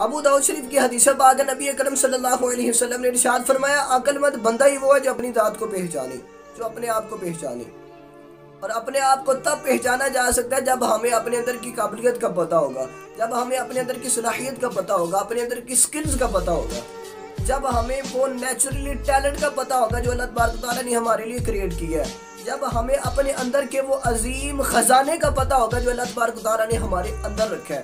ابو داؤد شریف کی حدیث پاک نبی اکرم صلی اللہ علیہ وسلم نے ارشاد فرمایا عقل مند بندہ ہی وہ ہے جو اپنی ذات کو پہچانے، جو اپنے آپ کو پہچانے، اور اپنے آپ کو تب پہچانا جا سکتا ہے جب ہمیں اپنے اندر کی قابلیت کا پتہ ہوگا، جب ہمیں اپنے اندر کی صلاحیت کا پتہ ہوگا، اپنے اندر کی سکلز کا پتہ ہوگا، جب ہمیں وہ نیچرلی ٹیلنٹ کا پتہ ہوگا جو اللہ تبارک و تعالیٰ نے ہمارے لیے کریٹ کیا ہے، جب ہمیں اپنے اندر کے وہ عظیم خزانے کا پتہ ہوگا جو اللہ تبارک و تعالیٰ نے ہمارے اندر رکھا ہے۔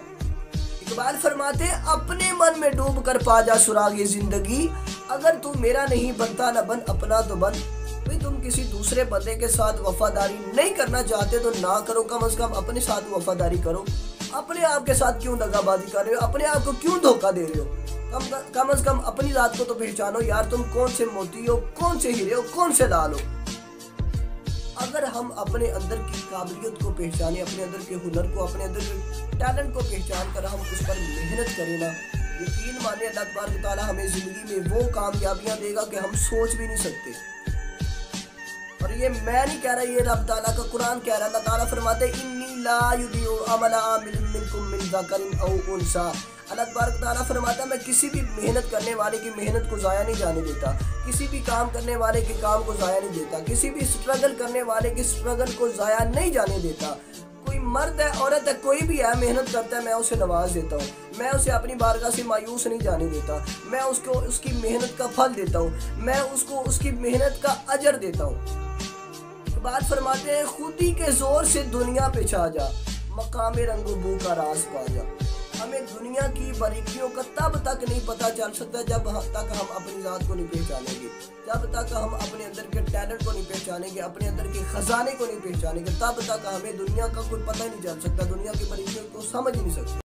اقبال فرماتے ہیں اپنے من میں ڈوب کر پا جا سراغ یہ زندگی، اگر تو میرا نہیں بنتا نہ بن اپنا تو بن۔ بھئی تم کسی دوسرے بندے کے ساتھ وفاداری نہیں کرنا چاہتے تو نہ کرو، کم از کم اپنے ساتھ وفاداری کرو۔ اپنے آپ کے ساتھ کیوں دغا بازی کر رہے ہو؟ اپنے آپ کو کیوں دھوکہ دے رہے ہو؟ کم از کم اپنی ذات کو تو پہچانو یار، تم کون سے موتی ہو، کون سے ہیرے ہو، کون سے لال ہو۔ اگر ہم اپنے اندر کی قابلیت کو پہچانے، اپنے اندر کے ہنر کو، اپنے اندر کے ٹیلنٹ کو پہچان کر ہم اس پر محنت کریں نا، یقین مانے اللہ تبارک و تعالیٰ ہمیں زندگی میں وہ کامیابیاں دے گا کہ ہم سوچ بھی نہیں سکتے۔ اور یہ میں نہیں کہہ رہا، یہ رب تعالیٰ کا قرآن کہہ رہا۔ اللہ تعالیٰ فرماتے ہیں انی لا یضیع عمل عامل منکم من ذکر او انثی۔ اللہ تبارک تعالیٰ فرماتا ہے میں کسی بھی محنت کرنے والے کی محنت کو ضائع نہیں جانے دیتا، کسی بھی کام کرنے والے کے کام کو ضائع نہیں دیتا، کسی بھی سٹرگل کرنے والے کی سٹرگل کو ضائع نہیں جانے دیتا۔ کوئی مرد ہے، عورت ہے، کوئی بھی ہے، محنت کرتا ہے، میں اسے نواز دیتا ہوں، میں اسے اپنی بارگاہ سے مایوس نہیں جانے دیتا، میں اس کو اس کی محنت کا پھل دیتا ہوں، میں اس کو اس کی محنت کا اجر دیتا ہوں۔ بات فرماتے ہیں خود ہی کے زور سے دنیا پہ چھا جا، مقام رنگ و بو کا راز پا جا۔ ہمیں دنیا کی باریکیوں کا تب تک نہیں پتہ چل سکتا جب تک ہم اپنی ذات کو نہیں پہچانیں گے، جب تک ہم اپنے اندر کے ٹیلنٹ کو نہیں پہچانیں گے، اپنے اندر کے خزانے کو نہیں پہچانیں گے، تب تک ہمیں دنیا کا کوئی پتہ نہیں چل سکتا، دنیا کی باریکیوں کو سمجھ نہیں سکتے۔